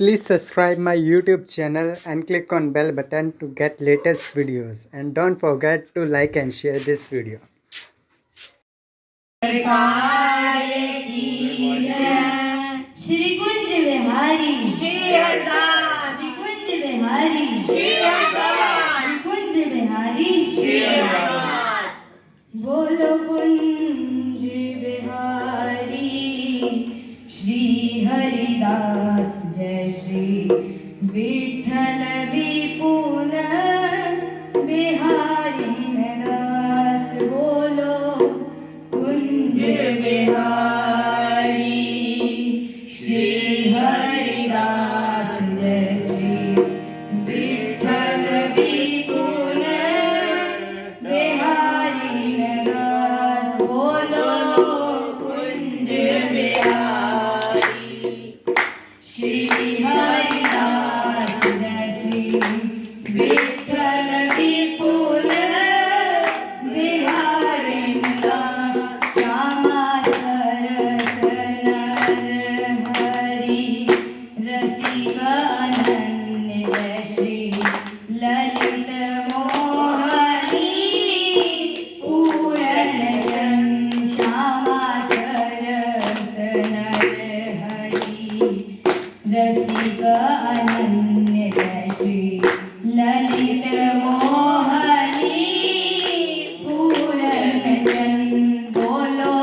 Please subscribe my YouTube channel and click on bell button to get latest videos, and don't forget to like and share this video. Shri Kunj Bihari Shri Hardas Shri Kunj Bihari Shri Hardas Shri Kunj Bihari Shri Hardas बोलो कुंज बिहारी श्री हरिदास जय श्री विठ्ठल विपुल बिहारी दास बोलो कुंज बिहारी श्री हरिदास जय श्री विठ्ठल विपुल बिहारी दास बोलो कुंज बिहारी श्री हरिदास जय श्री विठ्ठल विपुल बिहारी दास श्यामा सरस नर हरि रसिक अनन्य जय श्री ललित मोहनी पूरन चंद श्यामा सरस नर हरि रसिक अनन्य जय श्री ललित मोहनी पूरन चंद बोलो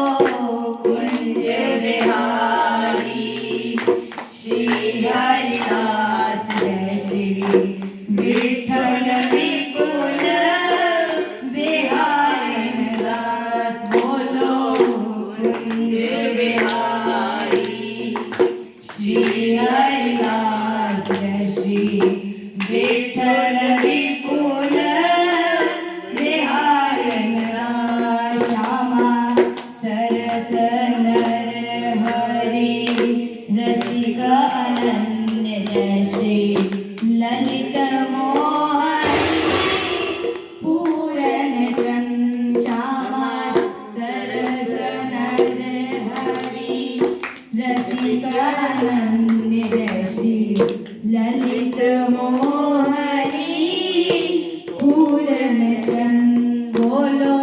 कुंज बिहारी श्री हरिदास जय श्री विठ्ठल विपुल बिहारी दास बोलो कुंज बिहारी श्री हरिदास जय श्री विठ्ठल विपुल बिहारी दास श्यामा सरस नर हरि रसिक अनन्य जय श्री ललित मोहनी पूरन चंद श्यामा सरस नर हरि रसिक अनन्य जय श्री ललित मोहनी पूरन चंद बोलो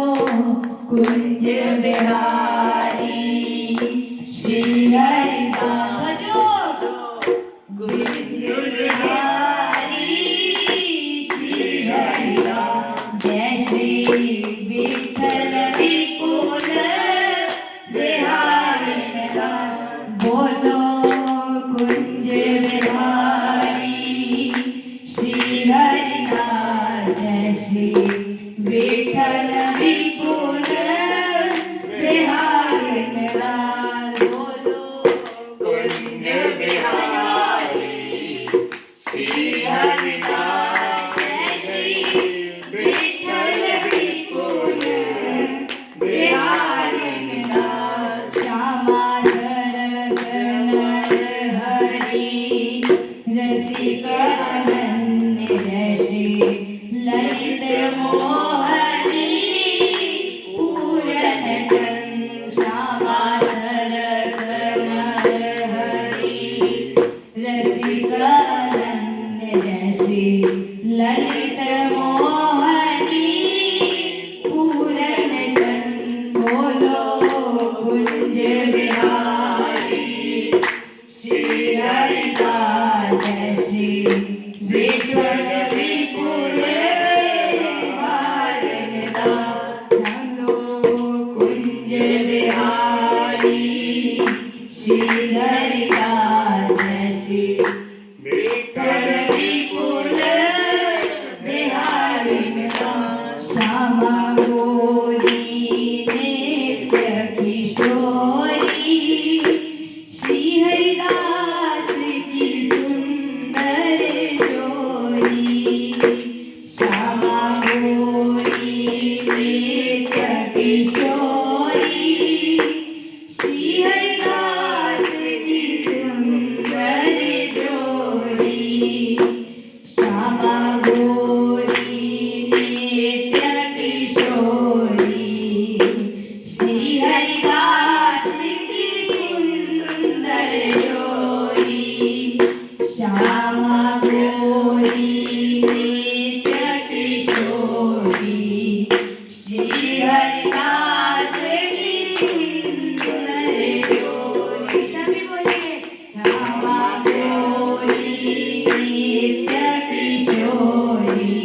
कुंज बिहारी श्री हरिदास कुंज बिहारी श्री हरिदास जय श्री विठ्ठल विपुल बिहारी दास बोलो कुंज बिहारी श्री हरिदास जय श्री विठ्ठल विपुल बिहारी दास बोलो कुंज बिहारी श्री हरिदास जय श्री विठ्ठल विपुल बिहारी दास श्यामा सरस नर हरि रसिक अनन्य जय श्री ललित मोहनी पूरन चंद श्यामा सरस नर हरि रसिक अनन्य जय श्री ललित मोहनी पूरन चंद बोलो कुंज बिहारी श्री हरिदास जय श्री विठ्ठल विपुल बिहारी दास बोलो कुंज बिहारी श्री हरिदास जय श्री विठ्ठल विपुल बिहारी दास श्यामा गोरी नित्य किशोरी श्री हरिदास की सुंदर श्यामा गौरी नित्य किशोरी श्री हरिदास की सुंदर जोड़ी सभी बोलिए श्यामा गौरी नित्य किशोरी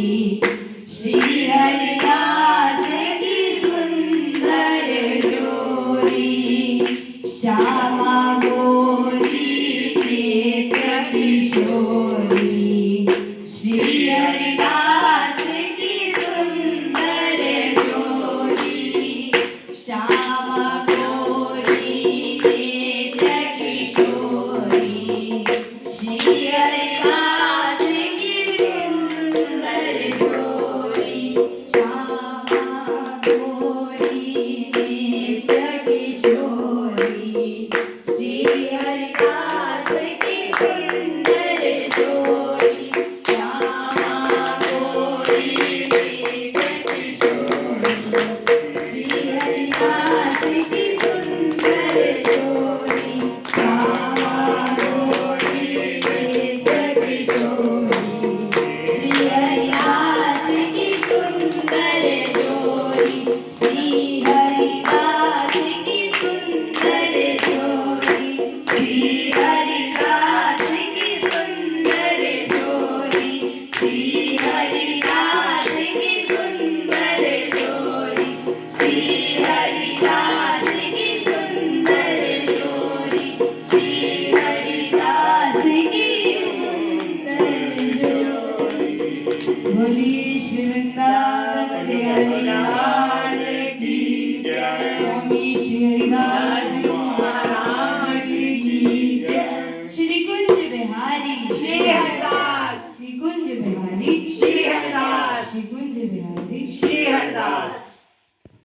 श्री हरिदास की सुंदर जोड़ी श्यामा गौरी नित्य किशोरी श्री हरिदास की सुंदर जोड़ी श्यामा गौरी नित्य किशोरी श्री हरिदास की सुंदर जोड़ी श्यामा गौरी नित्य किशोरी श्री हरिदास की सुंदर जोड़ी श्यामा गौरी नित्य किशोरी श्री हरिदास की सुंदर जोड़ी श्यामा गौरी नित्य किशोरी श्री हरिदास की सुंदर जोड़ी श्री हरिदास की सुंदर जोड़ी श्री हरिदास की सुंदर जोड़ी श्री हरिदास की सुंदर जोड़ी श्री हरिदास की सुंदर जोड़ी श्री हरिदास की सुंदर जोड़ी बोलिए श्री वृंदावन बिहारी लाल की जय स्वामी श्री हरिदास महाराज की जय श्री कुंज बिहारी श्री हरिदास श्री कुंज बिहारी श्री हरिदास श्री कुंज बिहारी श्री हरिदास